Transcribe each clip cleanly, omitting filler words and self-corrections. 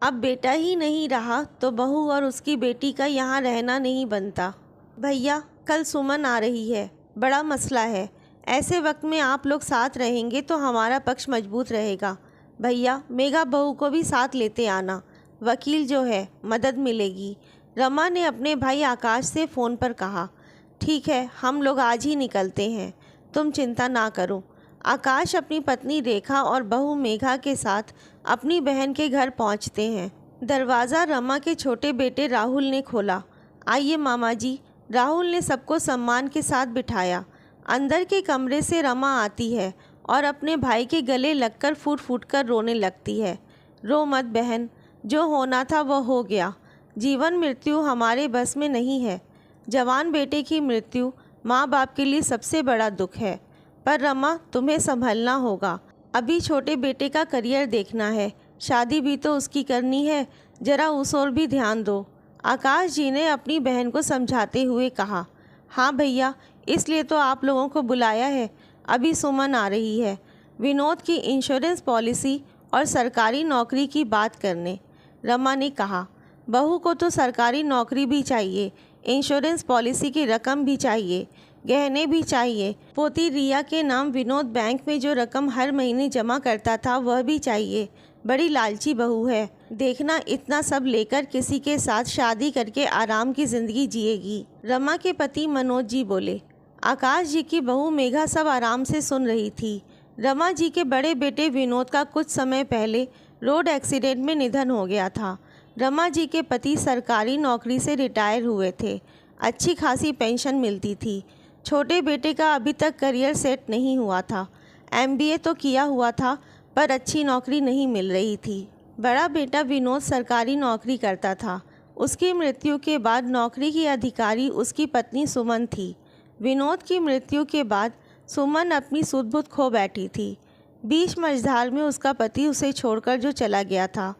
अब बेटा ही नहीं रहा तो बहू और उसकी बेटी का यहाँ रहना नहीं बनता। भैया कल सुमन आ रही है, बड़ा मसला है। ऐसे वक्त में आप लोग साथ रहेंगे तो हमारा पक्ष मजबूत रहेगा। भैया मेघा बहू को भी साथ लेते आना, वकील जो है मदद मिलेगी। रमा ने अपने भाई आकाश से फ़ोन पर कहा। ठीक है, हम लोग आज ही निकलते हैं, तुम चिंता ना करो। आकाश अपनी पत्नी रेखा और बहू मेघा के साथ अपनी बहन के घर पहुंचते हैं। दरवाज़ा रमा के छोटे बेटे राहुल ने खोला। आइए मामा जी। राहुल ने सबको सम्मान के साथ बिठाया। अंदर के कमरे से रमा आती है और अपने भाई के गले लगकर फूट फूट कर रोने लगती है। रो मत बहन, जो होना था वह हो गया। जीवन मृत्यु हमारे बस में नहीं है। जवान बेटे की मृत्यु माँ बाप के लिए सबसे बड़ा दुख है। पर रमा तुम्हें संभलना होगा, अभी छोटे बेटे का करियर देखना है, शादी भी तो उसकी करनी है, जरा उस ओर भी ध्यान दो। आकाश जी ने अपनी बहन को समझाते हुए कहा। हाँ भैया, इसलिए तो आप लोगों को बुलाया है, अभी सुमन आ रही है विनोद की इंश्योरेंस पॉलिसी और सरकारी नौकरी की बात करने। रमा ने कहा। बहू को तो सरकारी नौकरी भी चाहिए, इंश्योरेंस पॉलिसी की रकम भी चाहिए, गहने भी चाहिए। पोती रिया के नाम विनोद बैंक में जो रकम हर महीने जमा करता था वह भी चाहिए। बड़ी लालची बहू है, देखना इतना सब लेकर किसी के साथ शादी करके आराम की ज़िंदगी जिएगी। रमा के पति मनोज जी बोले। आकाश जी की बहू मेघा सब आराम से सुन रही थी। रमा जी के बड़े बेटे विनोद का कुछ समय पहले रोड एक्सीडेंट में निधन हो गया था। रमा जी के पति सरकारी नौकरी से रिटायर हुए थे, अच्छी खासी पेंशन मिलती थी। छोटे बेटे का अभी तक करियर सेट नहीं हुआ था, MBA तो किया हुआ था पर अच्छी नौकरी नहीं मिल रही थी। बड़ा बेटा विनोद सरकारी नौकरी करता था। उसकी मृत्यु के बाद नौकरी की अधिकारी उसकी पत्नी सुमन थी। विनोद की मृत्यु के बाद सुमन अपनी सुध-बुध खो बैठी थी। बीच मझधार में उसका पति उसे छोड़कर जो चला गया था।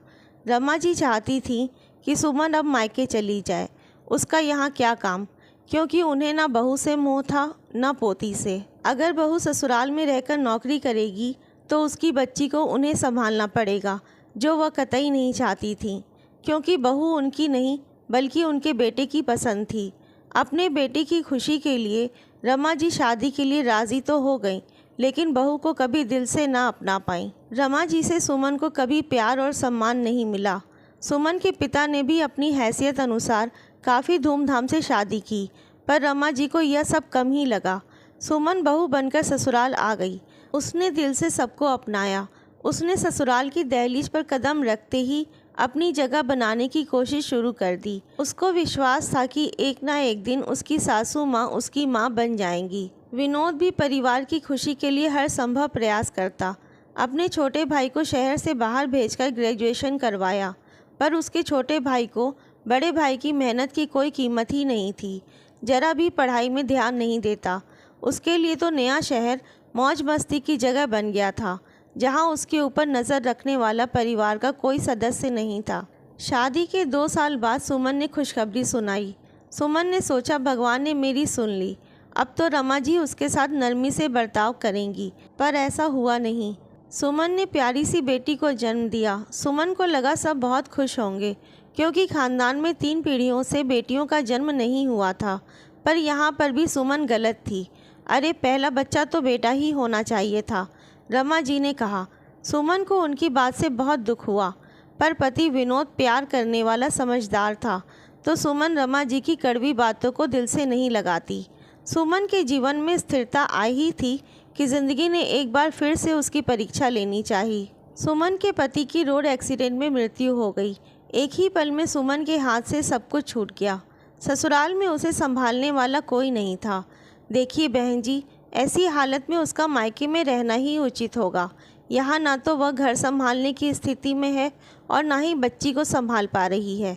रमा जी चाहती थी कि सुमन अब मायके चली जाए, उसका यहाँ क्या काम, क्योंकि उन्हें ना बहू से मोह था ना पोती से। अगर बहू ससुराल में रहकर नौकरी करेगी तो उसकी बच्ची को उन्हें संभालना पड़ेगा, जो वह कतई नहीं चाहती थी, क्योंकि बहू उनकी नहीं बल्कि उनके बेटे की पसंद थी। अपने बेटे की खुशी के लिए रमा जी शादी के लिए राज़ी तो हो गई, लेकिन बहू को कभी दिल से ना अपना पाई। रमा जी से सुमन को कभी प्यार और सम्मान नहीं मिला। सुमन के पिता ने भी अपनी हैसियत अनुसार काफ़ी धूमधाम से शादी की, पर रमा जी को यह सब कम ही लगा। सुमन बहू बनकर ससुराल आ गई। उसने दिल से सबको अपनाया। उसने ससुराल की दहलीज पर कदम रखते ही अपनी जगह बनाने की कोशिश शुरू कर दी। उसको विश्वास था कि एक ना एक दिन उसकी सासू माँ उसकी माँ बन जाएंगी। विनोद भी परिवार की खुशी के लिए हर संभव प्रयास करता। अपने छोटे भाई को शहर से बाहर भेजकर ग्रेजुएशन करवाया, पर उसके छोटे भाई को बड़े भाई की मेहनत की कोई कीमत ही नहीं थी। जरा भी पढ़ाई में ध्यान नहीं देता। उसके लिए तो नया शहर मौज मस्ती की जगह बन गया था, जहां उसके ऊपर नज़र रखने वाला परिवार का कोई सदस्य नहीं था। शादी के 2 साल बाद सुमन ने खुशखबरी सुनाई। सुमन ने सोचा भगवान ने मेरी सुन ली, अब तो रमा जी उसके साथ नरमी से बर्ताव करेंगी, पर ऐसा हुआ नहीं। सुमन ने प्यारी सी बेटी को जन्म दिया। सुमन को लगा सब बहुत खुश होंगे, क्योंकि खानदान में 3 पीढ़ियों से बेटियों का जन्म नहीं हुआ था। पर यहाँ पर भी सुमन गलत थी। अरे पहला बच्चा तो बेटा ही होना चाहिए था, रमा जी ने कहा। सुमन को उनकी बात से बहुत दुख हुआ, पर पति विनोद प्यार करने वाला समझदार था, तो सुमन रमा जी की कड़वी बातों को दिल से नहीं लगाती। सुमन के जीवन में स्थिरता आई ही थी कि ज़िंदगी ने एक बार फिर से उसकी परीक्षा लेनी चाहिए। सुमन के पति की रोड एक्सीडेंट में मृत्यु हो गई। एक ही पल में सुमन के हाथ से सब कुछ छूट गया। ससुराल में उसे संभालने वाला कोई नहीं था। देखिए बहन जी, ऐसी हालत में उसका मायके में रहना ही उचित होगा। यहाँ ना तो वह घर संभालने की स्थिति में है और ना ही बच्ची को संभाल पा रही है,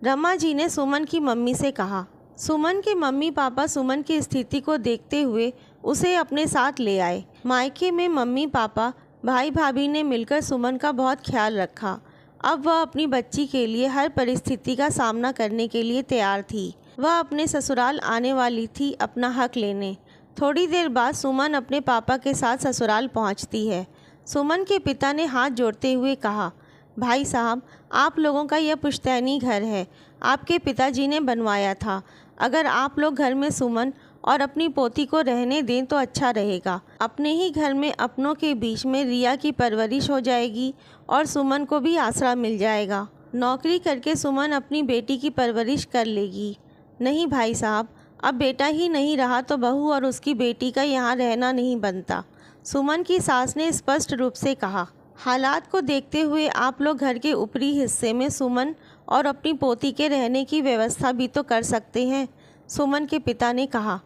रमा जी ने सुमन की मम्मी से कहा। सुमन के मम्मी पापा सुमन की स्थिति को देखते हुए उसे अपने साथ ले आए। मायके में मम्मी पापा भाई भाभी ने मिलकर सुमन का बहुत ख्याल रखा। अब वह अपनी बच्ची के लिए हर परिस्थिति का सामना करने के लिए तैयार थी। वह अपने ससुराल आने वाली थी अपना हक लेने। थोड़ी देर बाद सुमन अपने पापा के साथ ससुराल पहुंचती है। सुमन के पिता ने हाथ जोड़ते हुए कहा, भाई साहब, आप लोगों का यह पुश्तैनी घर है, आपके पिताजी ने बनवाया था। अगर आप लोग घर में सुमन और अपनी पोती को रहने दें तो अच्छा रहेगा। अपने ही घर में अपनों के बीच में रिया की परवरिश हो जाएगी और सुमन को भी आसरा मिल जाएगा। नौकरी करके सुमन अपनी बेटी की परवरिश कर लेगी। नहीं भाई साहब, अब बेटा ही नहीं रहा तो बहू और उसकी बेटी का यहाँ रहना नहीं बनता, सुमन की सास ने स्पष्ट रूप से कहा। हालात को देखते हुए आप लोग घर के ऊपरी हिस्से में सुमन और अपनी पोती के रहने की व्यवस्था भी तो कर सकते हैं, सुमन के पिता ने कहा।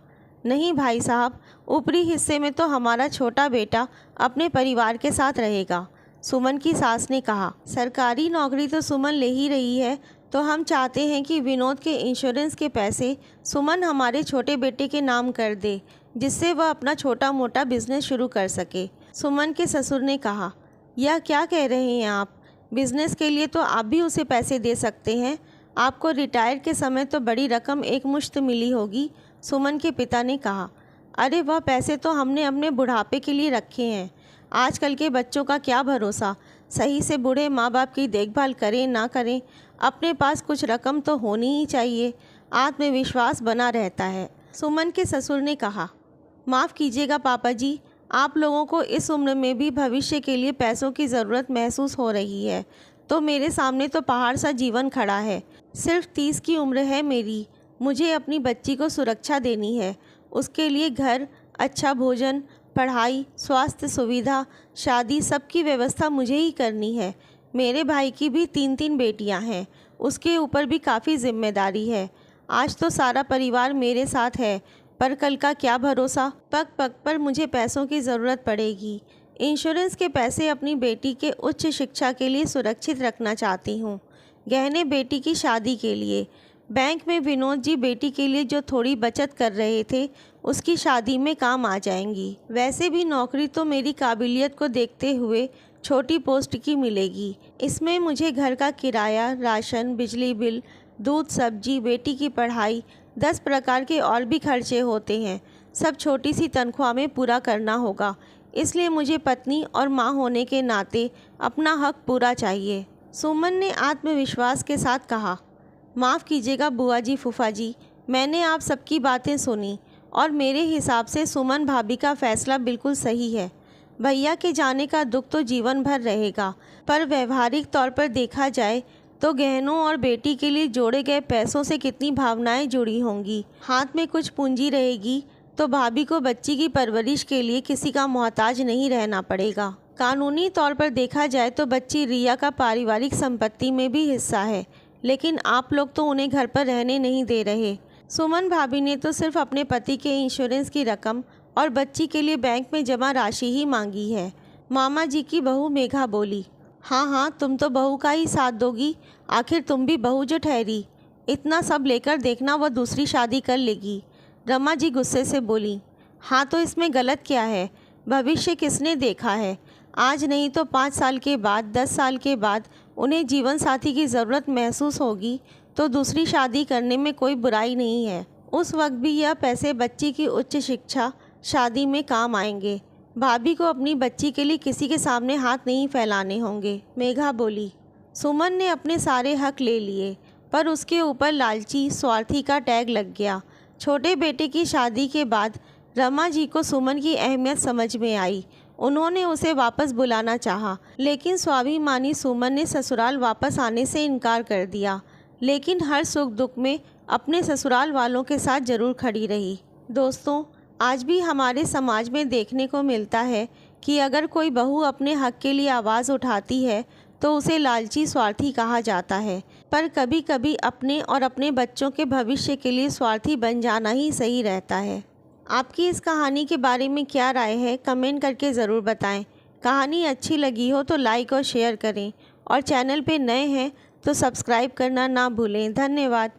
नहीं भाई साहब, ऊपरी हिस्से में तो हमारा छोटा बेटा अपने परिवार के साथ रहेगा, सुमन की सास ने कहा। सरकारी नौकरी तो सुमन ले ही रही है, तो हम चाहते हैं कि विनोद के इंश्योरेंस के पैसे सुमन हमारे छोटे बेटे के नाम कर दे, जिससे वह अपना छोटा मोटा बिजनेस शुरू कर सके, सुमन के ससुर ने कहा। यह क्या कह रहे हैं आप? बिजनेस के लिए तो आप भी उसे पैसे दे सकते हैं, आपको रिटायर के समय तो बड़ी रकम एक मुश्त मिली होगी, सुमन के पिता ने कहा। अरे वह पैसे तो हमने अपने बुढ़ापे के लिए रखे हैं, आजकल के बच्चों का क्या भरोसा, सही से बूढ़े माँ बाप की देखभाल करें ना करें, अपने पास कुछ रकम तो होनी ही चाहिए, आत्मविश्वास बना रहता है, सुमन के ससुर ने कहा। माफ़ कीजिएगा पापा जी, आप लोगों को इस उम्र में भी भविष्य के लिए पैसों की ज़रूरत महसूस हो रही है, तो मेरे सामने तो पहाड़ सा जीवन खड़ा है। सिर्फ 30 की उम्र है मेरी, मुझे अपनी बच्ची को सुरक्षा देनी है, उसके लिए घर, अच्छा भोजन, पढ़ाई, स्वास्थ्य सुविधा, शादी, सबकी व्यवस्था मुझे ही करनी है। मेरे भाई की भी 3-3 बेटियां हैं, उसके ऊपर भी काफ़ी जिम्मेदारी है। आज तो सारा परिवार मेरे साथ है, पर कल का क्या भरोसा, पग पग पर मुझे पैसों की ज़रूरत पड़ेगी। इंश्योरेंस के पैसे अपनी बेटी के उच्च शिक्षा के लिए सुरक्षित रखना चाहती हूँ, गहने बेटी की शादी के लिए। बैंक में विनोद जी बेटी के लिए जो थोड़ी बचत कर रहे थे, उसकी शादी में काम आ जाएंगी। वैसे भी नौकरी तो मेरी काबिलियत को देखते हुए छोटी पोस्ट की मिलेगी, इसमें मुझे घर का किराया, राशन, बिजली बिल, दूध, सब्जी, बेटी की पढ़ाई, 10 प्रकार के और भी खर्चे होते हैं, सब छोटी सी तनख्वाह में पूरा करना होगा। इसलिए मुझे पत्नी और माँ होने के नाते अपना हक पूरा चाहिए, सुमन ने आत्मविश्वास के साथ कहा। माफ़ कीजिएगा बुआ जी, फूफा जी, मैंने आप सबकी बातें सुनी और मेरे हिसाब से सुमन भाभी का फ़ैसला बिल्कुल सही है। भैया के जाने का दुख तो जीवन भर रहेगा, पर व्यवहारिक तौर पर देखा जाए तो गहनों और बेटी के लिए जोड़े गए पैसों से कितनी भावनाएं जुड़ी होंगी। हाथ में कुछ पूंजी रहेगी तो भाभी को बच्ची की परवरिश के लिए किसी का मोहताज नहीं रहना पड़ेगा। कानूनी तौर पर देखा जाए तो बच्ची रिया का पारिवारिक संपत्ति में भी हिस्सा है, लेकिन आप लोग तो उन्हें घर पर रहने नहीं दे रहे। सुमन भाभी ने तो सिर्फ अपने पति के इंश्योरेंस की रकम और बच्ची के लिए बैंक में जमा राशि ही मांगी है, मामा जी की बहू मेघा बोली। हाँ हाँ, तुम तो बहू का ही साथ दोगी, आखिर तुम भी बहू जो ठहरी। इतना सब लेकर देखना वह दूसरी शादी कर लेगी, रमा जी गुस्से से बोली। हाँ तो इसमें गलत क्या है, भविष्य किसने देखा है, आज नहीं तो 5 साल के बाद, 10 साल के बाद उन्हें जीवन साथी की ज़रूरत महसूस होगी तो दूसरी शादी करने में कोई बुराई नहीं है। उस वक्त भी यह पैसे बच्ची की उच्च शिक्षा, शादी में काम आएंगे। भाभी को अपनी बच्ची के लिए किसी के सामने हाथ नहीं फैलाने होंगे, मेघा बोली। सुमन ने अपने सारे हक ले लिए, पर उसके ऊपर लालची, स्वार्थी का टैग लग गया। छोटे बेटे की शादी के बाद रमा जी को सुमन की अहमियत समझ में आई। उन्होंने उसे वापस बुलाना चाहा, लेकिन स्वाभिमानी सुमन ने ससुराल वापस आने से इनकार कर दिया, लेकिन हर सुख दुख में अपने ससुराल वालों के साथ जरूर खड़ी रही। दोस्तों, आज भी हमारे समाज में देखने को मिलता है कि अगर कोई बहू अपने हक के लिए आवाज़ उठाती है तो उसे लालची, स्वार्थी कहा जाता है, पर कभी कभी अपने और अपने बच्चों के भविष्य के लिए स्वार्थी बन जाना ही सही रहता है। आपकी इस कहानी के बारे में क्या राय है, कमेंट करके ज़रूर बताएं। कहानी अच्छी लगी हो तो लाइक और शेयर करें, और चैनल पे नए हैं तो सब्सक्राइब करना ना भूलें। धन्यवाद।